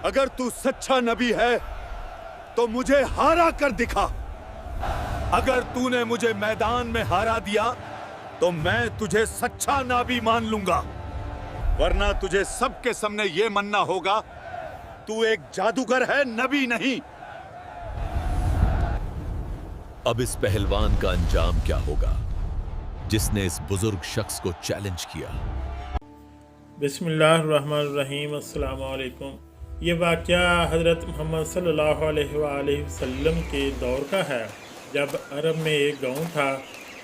अगर तू सच्चा नबी है तो मुझे हारा कर दिखा। अगर तूने मुझे मैदान में हारा दिया तो मैं तुझे सच्चा नबी मान लूंगा, वरना तुझे सबके सामने ये मानना होगा तू एक जादूगर है, नबी नहीं। अब इस पहलवान का अंजाम क्या होगा जिसने इस बुजुर्ग शख्स को चैलेंज किया। बिस्मिल्लाहिर्रहमानिर्रहीम। अस्सलाम वालेकुम। ये वाक़या हज़रत मोहम्मद सल्लल्लाहु अलैहि वसल्लम के दौर का है, जब अरब में एक गांव था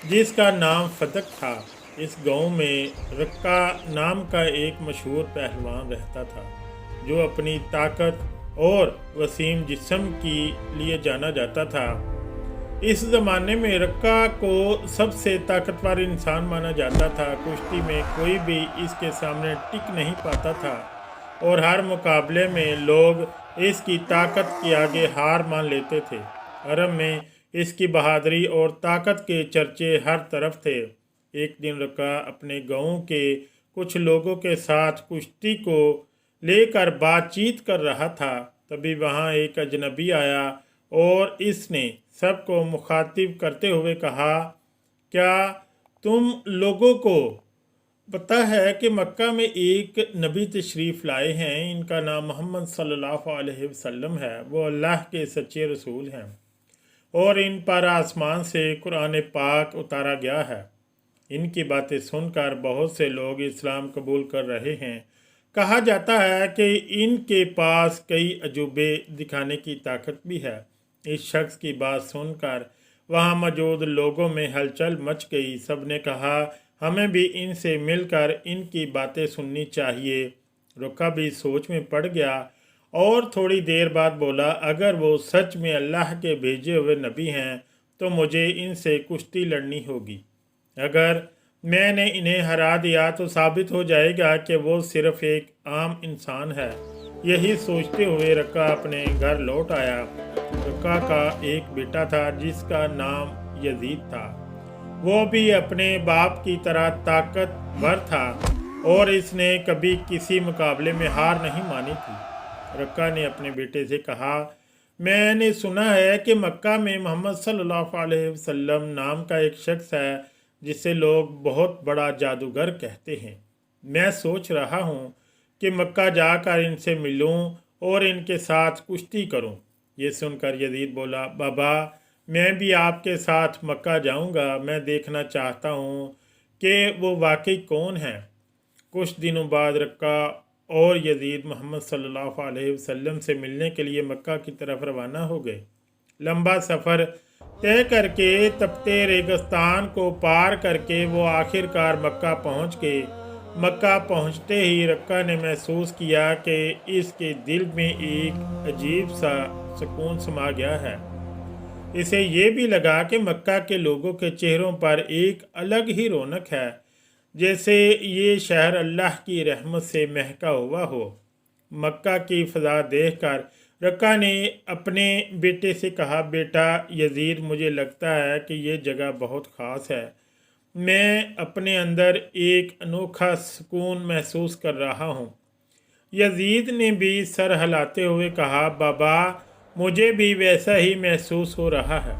जिसका नाम फदक था। इस गांव में रक्का नाम का एक मशहूर पहलवान रहता था, जो अपनी ताकत और वसीम जिस्म के लिए जाना जाता था। इस ज़माने में रक्का को सबसे ताकतवर इंसान माना जाता था। कुश्ती में कोई भी इसके सामने टिक नहीं पाता था और हर मुकाबले में लोग इसकी ताकत के आगे हार मान लेते थे। अरब में इसकी बहादुरी और ताकत के चर्चे हर तरफ थे। एक दिन रक्का अपने गांव के कुछ लोगों के साथ कुश्ती को लेकर बातचीत कर रहा था। तभी वहां एक अजनबी आया और इसने सबको मुखातिब करते हुए कहा, क्या तुम लोगों को पता है कि मक्का में एक नबी तशरीफ़ लाए हैं? इनका नाम मोहम्मद सल्लल्लाहु अलैहि वसल्लम है। वो अल्लाह के सच्चे रसूल हैं और इन पर आसमान से कुरान पाक उतारा गया है। इनकी बातें सुनकर बहुत से लोग इस्लाम कबूल कर रहे हैं। कहा जाता है कि इनके पास कई अजूबे दिखाने की ताकत भी है। इस शख्स की बात सुनकर वहाँ मौजूद लोगों में हलचल मच गई। सब ने कहा, हमें भी इनसे मिलकर इनकी बातें सुननी चाहिए। रुका भी सोच में पड़ गया और थोड़ी देर बाद बोला, अगर वो सच में अल्लाह के भेजे हुए नबी हैं तो मुझे इनसे कुश्ती लड़नी होगी। अगर मैंने इन्हें हरा दिया तो साबित हो जाएगा कि वो सिर्फ एक आम इंसान है। यही सोचते हुए रक्का अपने घर लौट आया। रक्का का एक बेटा था जिसका नाम यजीद था। वो भी अपने बाप की तरह ताकतवर था और इसने कभी किसी मुकाबले में हार नहीं मानी थी। रक्का ने अपने बेटे से कहा, मैंने सुना है कि मक्का में मोहम्मद सल्लल्लाहु अलैहि वसल्लम नाम का एक शख्स है जिसे लोग बहुत बड़ा जादूगर कहते हैं। मैं सोच रहा हूँ कि मक्का जाकर इनसे मिलूं और इनके साथ कुश्ती करूं। ये सुनकर यजीद बोला, बाबा मैं भी आपके साथ मक्का जाऊंगा। मैं देखना चाहता हूं कि वो वाकई कौन है। कुछ दिनों बाद रक्का और यजीद मोहम्मद सल्लल्लाहु अलैहि वसल्लम से मिलने के लिए मक्का की तरफ रवाना हो गए। लंबा सफ़र तय करके तपते रेगिस्तान को पार करके वो आखिरकार मक्का पहुंच गए। मक्का पहुंचते ही रक्का ने महसूस किया कि इसके दिल में एक अजीब सा सुकून समा गया है। इसे ये भी लगा कि मक्का के लोगों के चेहरों पर एक अलग ही रौनक है, जैसे ये शहर अल्लाह की रहमत से महका हुआ हो। मक्का की फ़ज़ा देखकर रक्का ने अपने बेटे से कहा, बेटा यजीद, मुझे लगता है कि ये जगह बहुत ख़ास है। मैं अपने अंदर एक अनोखा सुकून महसूस कर रहा हूँ। यजीद ने भी सर हिलाते हुए कहा, बाबा मुझे भी वैसा ही महसूस हो रहा है।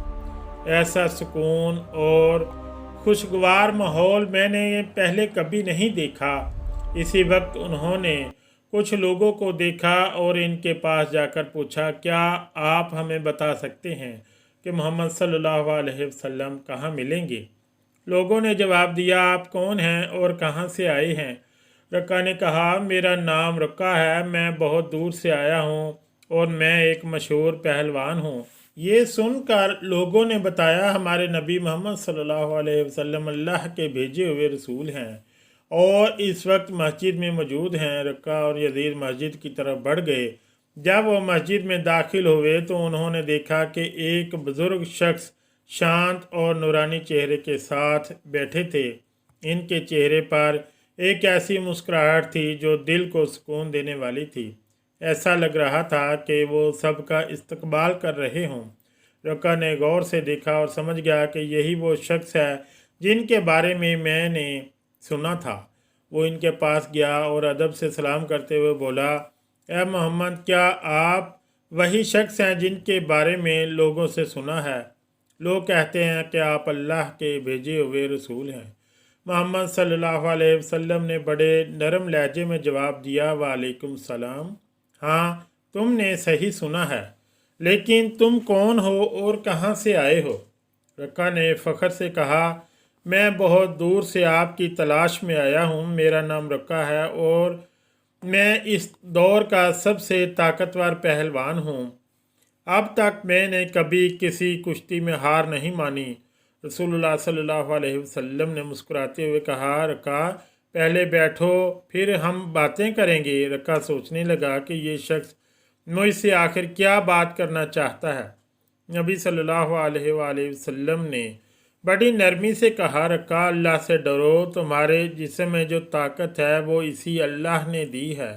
ऐसा सुकून और खुशगवार माहौल मैंने पहले कभी नहीं देखा। इसी वक्त उन्होंने कुछ लोगों को देखा और इनके पास जाकर पूछा, क्या आप हमें बता सकते हैं कि मोहम्मद सल्लल्लाहु अलैहि वसल्लम कहाँ मिलेंगे? लोगों ने जवाब दिया, आप कौन हैं और कहाँ से आए हैं? रक्का ने कहा, मेरा नाम रक्का है, मैं बहुत दूर से आया हूँ और मैं एक मशहूर पहलवान हूँ। ये सुनकर लोगों ने बताया, हमारे नबी मोहम्मद सल्लल्लाहु अलैहि वसल्लम अल्लाह के भेजे हुए रसूल हैं और इस वक्त मस्जिद में मौजूद हैं। रक्का और यजीद मस्जिद की तरफ बढ़ गए। जब वो मस्जिद में दाखिल हुए तो उन्होंने देखा कि एक बुज़ुर्ग शख्स शांत और नूरानी चेहरे के साथ बैठे थे। इनके चेहरे पर एक ऐसी मुस्कुराहट थी जो दिल को सुकून देने वाली थी। ऐसा लग रहा था कि वो सबका इस्तकबाल कर रहे हों। रक्का ने गौर से देखा और समझ गया कि यही वो शख्स है जिनके बारे में मैंने सुना था। वो इनके पास गया और अदब से सलाम करते हुए बोला, اے محمد کیا آپ وہی شخص ہیں جن کے بارے میں لوگوں سے سنا ہے؟ لوگ کہتے ہیں کہ آپ اللہ کے بھیجے ہوئے رسول ہیں۔ محمد صلی اللہ علیہ وسلم نے بڑے نرم لہجے میں جواب دیا، وعلیکم السلام، ہاں تم نے صحیح سنا ہے، لیکن تم کون ہو اور کہاں سے آئے ہو؟ رکا نے فخر سے کہا، میں بہت دور سے آپ کی تلاش میں آیا ہوں، میرا نام رکا ہے اور میں اس دور کا سب سے طاقتور پہلوان ہوں۔ اب تک میں نے کبھی کسی کشتی میں ہار نہیں مانی۔ رسول اللہ صلی اللہ علیہ وسلم نے مسکراتے ہوئے کہا، رکا پہلے بیٹھو پھر ہم باتیں کریں گے۔ رکا سوچنے لگا کہ یہ شخص مجھ سے آخر کیا بات کرنا چاہتا ہے۔ نبی صلی اللہ علیہ وآلہ وسلم نے بڑی نرمی سے کہا، رکا اللہ سے ڈرو، تمہارے جسم میں جو طاقت ہے وہ اسی اللہ نے دی ہے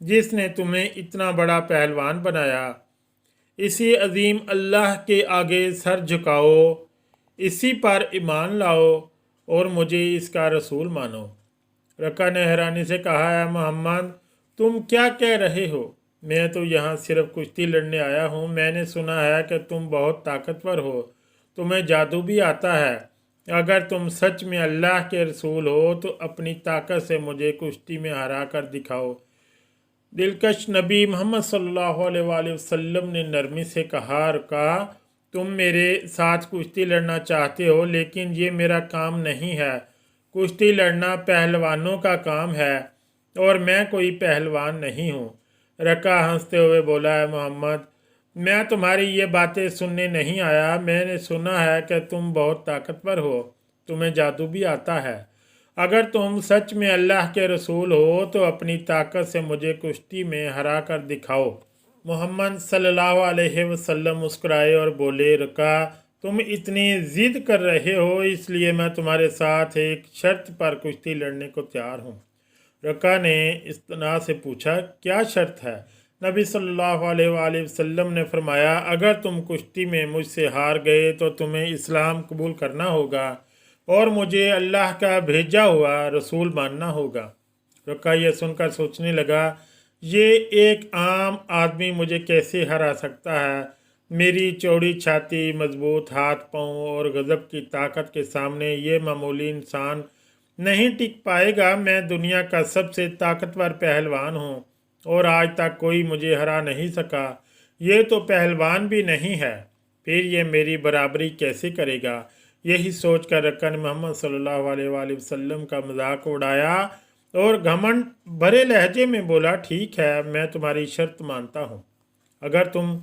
جس نے تمہیں اتنا بڑا پہلوان بنایا۔ اسی عظیم اللہ کے آگے سر جھکاؤ، اسی پر ایمان لاؤ اور مجھے اس کا رسول مانو۔ رکا نے حیرانی سے کہا، اے محمد تم کیا کہہ رہے ہو؟ میں تو یہاں صرف کشتی لڑنے آیا ہوں۔ میں نے سنا ہے کہ تم بہت طاقتور ہو، تمہیں جادو بھی آتا ہے۔ اگر تم سچ میں اللہ کے رسول ہو تو اپنی طاقت سے مجھے کشتی میں ہرا کر دکھاؤ۔ دلکش نبی محمد صلی اللہ علیہ وآلہ وسلم نے نرمی سے کہا، رکا تم میرے ساتھ کشتی لڑنا چاہتے ہو لیکن یہ میرا کام نہیں ہے۔ کشتی لڑنا پہلوانوں کا کام ہے اور میں کوئی پہلوان نہیں ہوں۔ رکا ہنستے ہوئے بولا، ہے محمد میں تمہاری یہ باتیں سننے نہیں آیا، میں نے سنا ہے کہ تم بہت طاقتور ہو، تمہیں جادو بھی آتا ہے۔ اگر تم سچ میں اللہ کے رسول ہو تو اپنی طاقت سے مجھے کشتی میں ہرا کر دکھاؤ۔ محمد صلی اللہ علیہ وسلم مسکرائے اور بولے، رکا تم اتنی ضد کر رہے ہو اس لیے میں تمہارے ساتھ ایک شرط پر کشتی لڑنے کو تیار ہوں۔ رکا نے استناء سے پوچھا، کیا شرط ہے؟ نبی صلی اللہ علیہ وآلہ وسلم نے فرمایا، اگر تم کشتی میں مجھ سے ہار گئے تو تمہیں اسلام قبول کرنا ہوگا اور مجھے اللہ کا بھیجا ہوا رسول ماننا ہوگا۔ رکا یہ سن کر سوچنے لگا، یہ ایک عام آدمی مجھے کیسے ہرا سکتا ہے؟ میری چوڑی چھاتی، مضبوط ہاتھ پاؤں اور غضب کی طاقت کے سامنے یہ معمولی انسان نہیں ٹک پائے گا۔ میں دنیا کا سب سے طاقتور پہلوان ہوں اور آج تک کوئی مجھے ہرا نہیں سکا۔ یہ تو پہلوان بھی نہیں ہے، پھر یہ میری برابری کیسے کرے گا؟ یہی سوچ کر رکا نے محمد صلی اللہ علیہ وآلہ وسلم کا مذاق اڑایا اور گھمنڈ بھرے لہجے میں بولا، ٹھیک ہے میں تمہاری شرط مانتا ہوں۔ اگر تم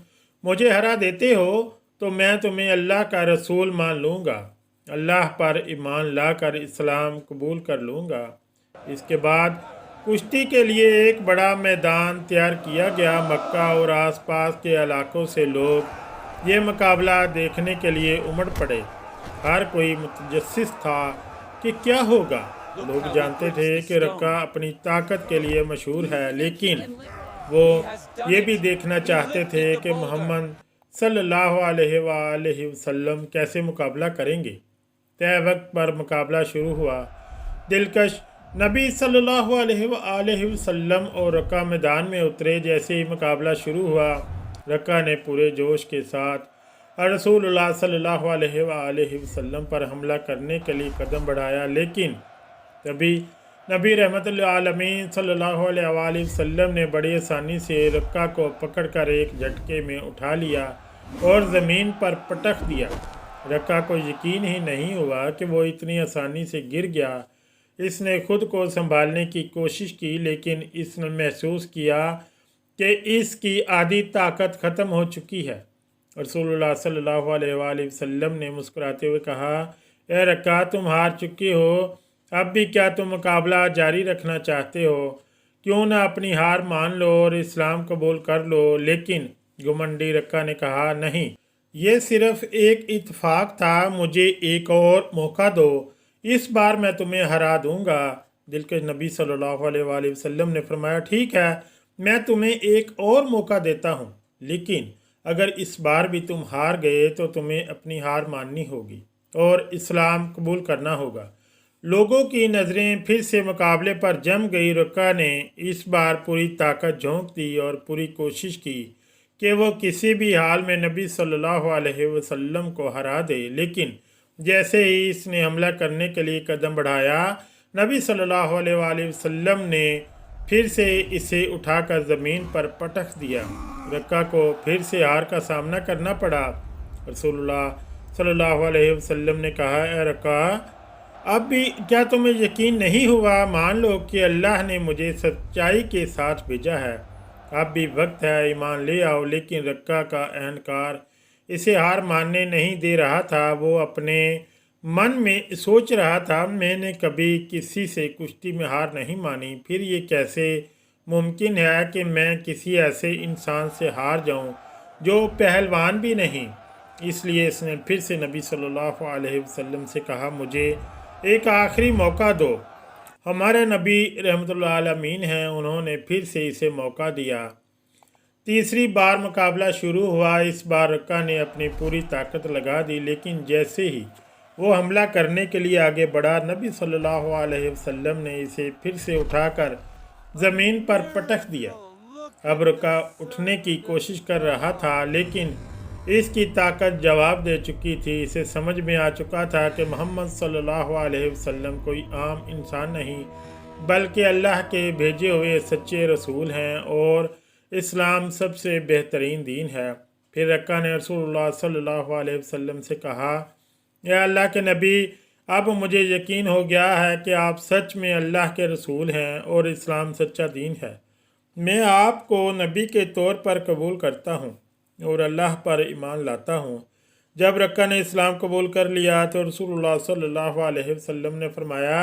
مجھے ہرا دیتے ہو تو میں تمہیں اللہ کا رسول مان لوں گا، اللہ پر ایمان لا کر اسلام قبول کر لوں گا۔ اس کے بعد کشتی کے لیے ایک بڑا میدان تیار کیا گیا۔ مکہ اور آس پاس کے علاقوں سے لوگ یہ مقابلہ دیکھنے کے لیے امڑ پڑے۔ ہر کوئی متجسس تھا کہ کیا ہوگا۔ لوگ جانتے تھے کہ رکا اپنی طاقت کے لیے مشہور ہے، لیکن وہ یہ بھی دیکھنا چاہتے تھے کہ محمد صلی اللہ علیہ وآلہ وسلم کیسے مقابلہ کریں گے۔ طے وقت پر مقابلہ شروع ہوا۔ دلکش نبی صلی اللہ علیہ وآلہ وسلم اور رکا میدان میں اترے۔ جیسے ہی مقابلہ شروع ہوا، رکا نے پورے جوش کے ساتھ رسول اللہ صلی اللہ علیہ وآلہ وسلم پر حملہ کرنے کے لیے قدم بڑھایا، لیکن تبھی نبی رحمت للعالمین صلی اللہ علیہ وآلہ وسلم نے بڑی آسانی سے رکا کو پکڑ کر ایک جھٹکے میں اٹھا لیا اور زمین پر پٹخ دیا۔ رکا کو یقین ہی نہیں ہوا کہ وہ اتنی آسانی سے گر گیا۔ اس نے خود کو سنبھالنے کی کوشش کی، لیکن اس نے محسوس کیا کہ اس کی آدھی طاقت ختم ہو چکی ہے۔ رسول اللہ صلی اللہ علیہ وآلہ وسلم نے مسکراتے ہوئے کہا، اے رکا تم ہار چکے ہو، اب بھی کیا تم مقابلہ جاری رکھنا چاہتے ہو؟ کیوں نہ اپنی ہار مان لو اور اسلام قبول کر لو؟ لیکن گھمنڈی رکا نے کہا، نہیں، یہ صرف ایک اتفاق تھا، مجھے ایک اور موقع دو، اس بار میں تمہیں ہرا دوں گا۔ دلکش نبی صلی اللہ علیہ وآلہ وسلم نے فرمایا، ٹھیک ہے میں تمہیں ایک اور موقع دیتا ہوں، لیکن اگر اس بار بھی تم ہار گئے تو تمہیں اپنی ہار ماننی ہوگی اور اسلام قبول کرنا ہوگا۔ लोगों की नज़रें फिर से मुकाबले पर जम गई। रक्का ने इस बार पूरी ताकत झोंक दी और पूरी कोशिश की कि वो किसी भी हाल में नबी सल्लल्लाहु अलैहि वसल्लम को हरा दे। लेकिन जैसे ही इसने हमला करने के लिए कदम बढ़ाया, नबी सल्लल्लाहु अलैहि वसल्लम ने फिर से इसे उठाकर ज़मीन पर पटक दिया। रक्का को फिर से हार का सामना करना पड़ा। रसूलुल्लाह सल्लल्लाहु अलैहि वसल्लम ने कहा, ए रक्का, अब भी क्या तुम्हें यकीन नहीं हुआ? मान लो कि अल्लाह ने मुझे सच्चाई के साथ भेजा है। अब भी वक्त है, ईमान ले आओ। लेकिन रक्का का अहंकार इसे हार मानने नहीं दे रहा था। वो अपने मन में सोच रहा था, मैंने कभी किसी से कुश्ती में हार नहीं मानी, फिर ये कैसे मुमकिन है कि मैं किसी ऐसे इंसान से हार जाऊं जो पहलवान भी नहीं। इसलिए इसने फिर से नबी सल्लल्लाहु अलैहि वसल्लम से कहा, मुझे एक आखिरी मौका दो। हमारे नबी रहमतुल्लाह आलमीन हैं, उन्होंने फिर से इसे मौका दिया। तीसरी बार मुकाबला शुरू हुआ। इस बार रक्का ने अपनी पूरी ताकत लगा दी, लेकिन जैसे ही वो हमला करने के लिए आगे बढ़ा, नबी सल्लल्लाहु अलैहि वसल्लम ने इसे फिर से उठाकर ज़मीन पर पटक दिया। अब रक्का उठने की कोशिश कर रहा था, लेकिन इसकी ताकत जवाब दे चुकी थी। इसे समझ में आ चुका था कि मोहम्मद सल्लल्लाहु अलैहि वसल्लम कोई आम इंसान नहीं, बल्कि अल्लाह के भेजे हुए सच्चे रसूल हैं और इस्लाम सबसे बेहतरीन दीन है। फिर रक्का ने रसूलुल्लाह सल्लल्लाहु अलैहि वसल्लम से कहा, या अल्लाह के नबी, अब मुझे यकीन हो गया है कि आप सच में अल्लाह के रसूल हैं और इस्लाम सच्चा दीन है। मैं आपको नबी के तौर पर कबूल करता हूँ और अल्लाह पर ईमान लाता हूँ। जब रक्का ने इस्लाम कबूल कर लिया तो रसूलुल्लाह सल्लल्लाहु अलैहि वसल्लम ने फरमाया,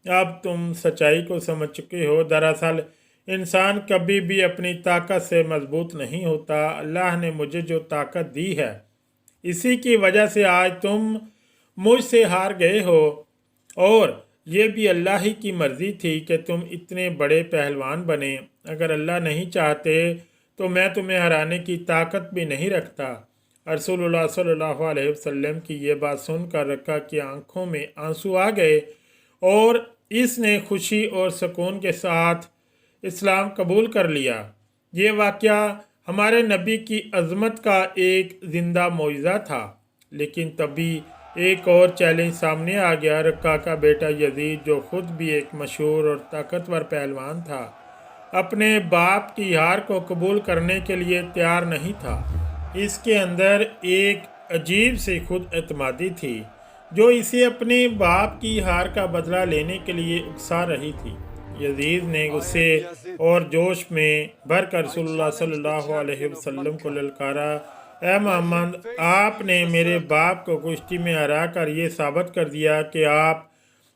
अब तुम सच्चाई को समझ चुके हो। दरअसल इंसान कभी भी अपनी ताकत से मजबूत नहीं होता। अल्लाह ने मुझे जो ताकत दी है, इसी की वजह से आज तुम मुझसे हार गए हो, और ये भी अल्लाह ही की मर्ज़ी थी कि तुम इतने बड़े पहलवान बने। अगर अल्लाह नहीं चाहते तो मैं तुम्हें हराने की ताकत भी नहीं रखता। रसूलुल्लाह सल्लल्लाहु अलैहि वसल्लम की ये बात सुनकर रक्का की आंखों में आंसू आ गए और इसने खुशी और सुकून के साथ इस्लाम कबूल कर लिया। ये वाक़या हमारे नबी की अज़मत का एक ज़िंदा मौइज़ा था। लेकिन तभी एक और चैलेंज सामने आ गया। रक्का का बेटा यजीद, जो ख़ुद भी एक मशहूर और ताकतवर पहलवान था, अपने बाप की हार को कबूल करने के लिए तैयार नहीं था। इसके अंदर एक अजीब सी खुद एतमादी थी जो इसे अपने बाप की हार का बदला लेने के लिए उकसा रही थी। यजीद ने गुस्से और जोश में भरकर रसूलुल्लाह सल्लल्लाहु अलैहि वसल्लम को ललकारा, ए मोहम्मद, आपने मेरे बाप को कुश्ती में हरा कर ये साबित कर दिया कि आप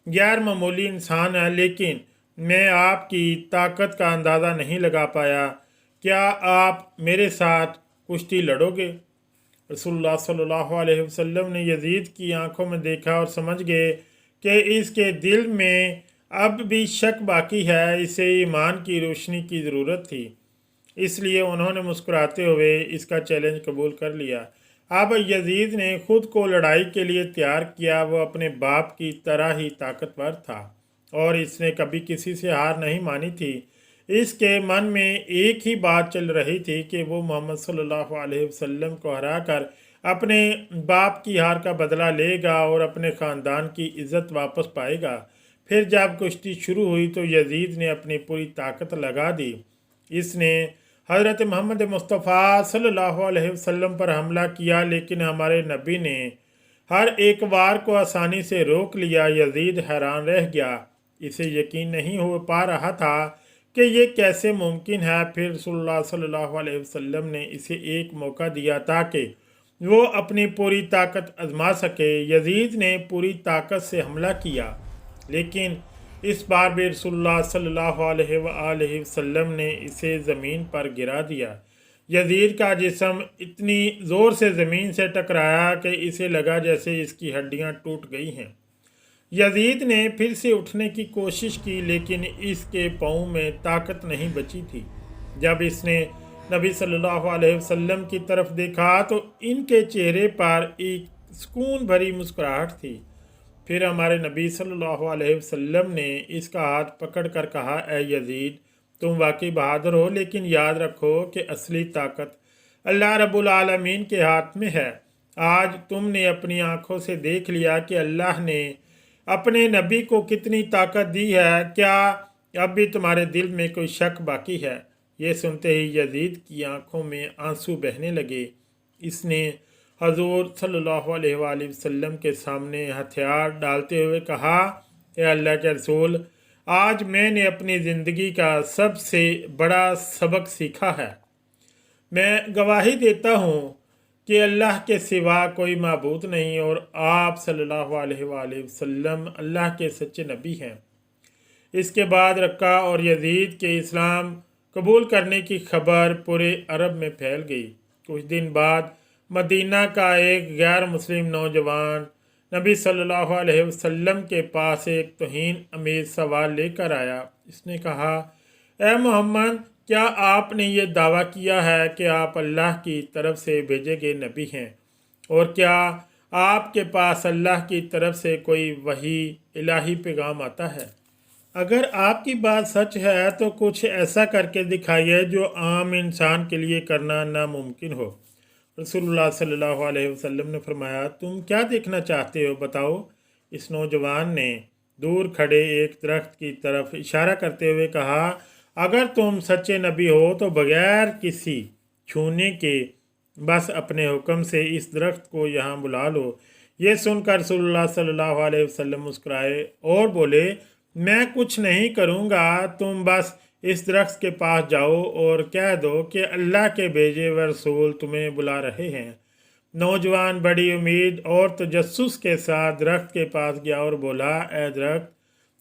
गैर मामूली इंसान हैं, लेकिन मैं आपकी ताकत का अंदाज़ा नहीं लगा पाया। क्या आप मेरे साथ कुश्ती लड़ोगे? रसूलुल्लाह सल्लल्लाहु अलैहि वसल्लम ने यजीद की आंखों में देखा और समझ गए कि इसके दिल में अब भी शक बाकी है। इसे ईमान की रोशनी की ज़रूरत थी, इसलिए उन्होंने मुस्कुराते हुए इसका चैलेंज कबूल कर लिया। अब यजीद ने खुद को लड़ाई के लिए तैयार किया। वो अपने बाप की तरह ही ताकतवर था और इसने कभी किसी से हार नहीं मानी थी। इसके मन में एक ही बात चल रही थी कि वो मोहम्मद सल्लल्लाहु अलैहि वसल्लम को हराकर अपने बाप की हार का बदला लेगा और अपने ख़ानदान की इज़्ज़त वापस पाएगा। फिर जब कुश्ती शुरू हुई तो यजीद ने अपनी पूरी ताकत लगा दी। इसने हज़रत मोहम्मद मुस्तफ़ा सल्लल्लाहु अलैहि वसल्लम पर हमला किया, लेकिन हमारे नबी ने हर एक वार को आसानी से रोक लिया। यजीद हैरान रह गया। इसे यकीन नहीं हो पा रहा था कि ये कैसे मुमकिन है। फिर रसूलुल्लाह सल्लल्लाहु अलैहि वसल्लम ने इसे एक मौका दिया ताकि वो अपनी पूरी ताकत आजमा सके। यजीद ने पूरी ताकत से हमला किया, लेकिन इस बार भी रसूलुल्लाह सल्लल्लाहु अलैहि वसल्लम ने इसे ज़मीन पर गिरा दिया। यजीद का जिस्म इतनी ज़ोर से ज़मीन से टकराया कि इसे लगा जैसे इसकी हड्डियां टूट गई हैं। यजीद ने फिर से उठने की कोशिश की, लेकिन इसके पाँव में ताकत नहीं बची थी। जब इसने नबी सल्लल्लाहु अलैहि वसल्लम की तरफ देखा तो इनके चेहरे पर एक सुकून भरी मुस्कुराहट थी। پھر ہمارے نبی صلی اللہ علیہ وسلم نے اس کا ہاتھ پکڑ کر کہا، اے یزید تم واقعی بہادر ہو، لیکن یاد رکھو کہ اصلی طاقت اللہ رب العالمین کے ہاتھ میں ہے۔ آج تم نے اپنی آنکھوں سے دیکھ لیا کہ اللہ نے اپنے نبی کو کتنی طاقت دی ہے، کیا اب بھی تمہارے دل میں کوئی شک باقی ہے؟ یہ سنتے ہی یزید کی آنکھوں میں آنسو بہنے لگے۔ اس نے حضور صلی اللہ علیہ وآلہ وسلم کے سامنے ہتھیار ڈالتے ہوئے کہا، اے اللہ کے رسول، آج میں نے اپنی زندگی کا سب سے بڑا سبق سیکھا ہے۔ میں گواہی دیتا ہوں کہ اللہ کے سوا کوئی معبود نہیں اور آپ صلی اللہ علیہ وآلہ وسلم اللہ کے سچے نبی ہیں۔ اس کے بعد رقہ اور یزید کے اسلام قبول کرنے کی خبر پورے عرب میں پھیل گئی۔ کچھ دن بعد مدینہ کا ایک غیر مسلم نوجوان نبی صلی اللہ علیہ وسلم کے پاس ایک توہین امیز سوال لے کر آیا۔ اس نے کہا، اے محمد، کیا آپ نے یہ دعویٰ کیا ہے کہ آپ اللہ کی طرف سے بھیجے گئے نبی ہیں؟ اور کیا آپ کے پاس اللہ کی طرف سے کوئی وحی الہی پیغام آتا ہے؟ اگر آپ کی بات سچ ہے تو کچھ ایسا کر کے دکھائیے جو عام انسان کے لیے کرنا ناممکن ہو۔ رسول اللہ صلی اللہ علیہ وسلم نے فرمایا، تم کیا دیکھنا چاہتے ہو بتاؤ؟ اس نوجوان نے دور کھڑے ایک درخت کی طرف اشارہ کرتے ہوئے کہا، اگر تم سچے نبی ہو تو بغیر کسی چھونے کے بس اپنے حکم سے اس درخت کو یہاں بلا لو۔ یہ سن کر رسول اللہ صلی اللہ علیہ وسلم مسکرائے اور بولے، میں کچھ نہیں کروں گا، تم بس اس درخت کے پاس جاؤ اور کہہ دو کہ اللہ کے بھیجے ہوئے رسول تمہیں بلا رہے ہیں۔ نوجوان بڑی امید اور تجسس کے ساتھ درخت کے پاس گیا اور بولا، اے درخت،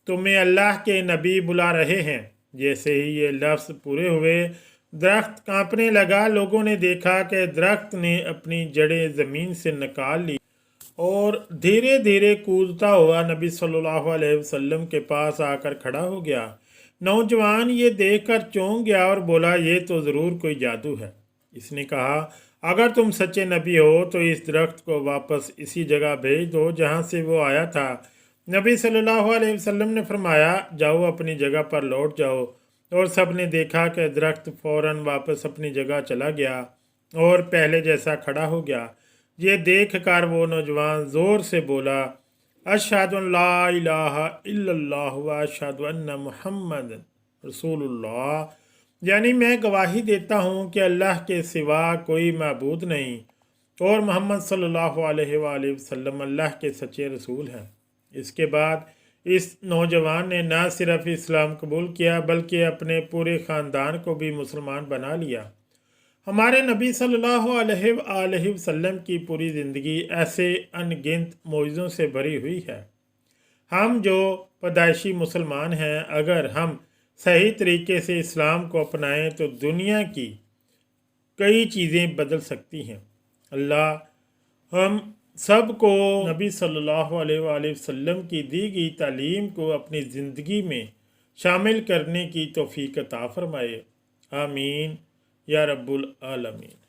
تمہیں اللہ کے نبی بلا رہے ہیں۔ جیسے ہی یہ لفظ پورے ہوئے درخت کانپنے لگا۔ لوگوں نے دیکھا کہ درخت نے اپنی جڑیں زمین سے نکال لی اور دھیرے دھیرے کودتا ہوا نبی صلی اللہ علیہ وسلم کے پاس آ کر کھڑا ہو گیا۔ نوجوان یہ دیکھ کر چونک گیا اور بولا، یہ تو ضرور کوئی جادو ہے۔ اس نے کہا، اگر تم سچے نبی ہو تو اس درخت کو واپس اسی جگہ بھیج دو جہاں سے وہ آیا تھا۔ نبی صلی اللہ علیہ وسلم نے فرمایا، جاؤ اپنی جگہ پر لوٹ جاؤ۔ اور سب نے دیکھا کہ درخت فوراً واپس اپنی جگہ چلا گیا اور پہلے جیسا کھڑا ہو گیا۔ یہ دیکھ کر وہ نوجوان زور سے بولا، اشہد ان لا الہ الا اللہ و اشہد ان محمد رسول اللہ، یعنی میں گواہی دیتا ہوں کہ اللہ کے سوا کوئی معبود نہیں اور محمد صلی اللہ علیہ وآلہ وسلم اللہ کے سچے رسول ہیں۔ اس کے بعد اس نوجوان نے نہ صرف اسلام قبول کیا بلکہ اپنے پورے خاندان کو بھی مسلمان بنا لیا۔ ہمارے نبی صلی اللہ علیہ وآلہ وسلم کی پوری زندگی ایسے ان گنت معجزوں سے بھری ہوئی ہے۔ ہم جو پیدائشی مسلمان ہیں، اگر ہم صحیح طریقے سے اسلام کو اپنائیں تو دنیا کی کئی چیزیں بدل سکتی ہیں۔ اللہ ہم سب کو نبی صلی اللہ علیہ وآلہ وسلم کی دی گئی تعلیم کو اپنی زندگی میں شامل کرنے کی توفیق عطا فرمائے۔ آمین یا رب العالمین۔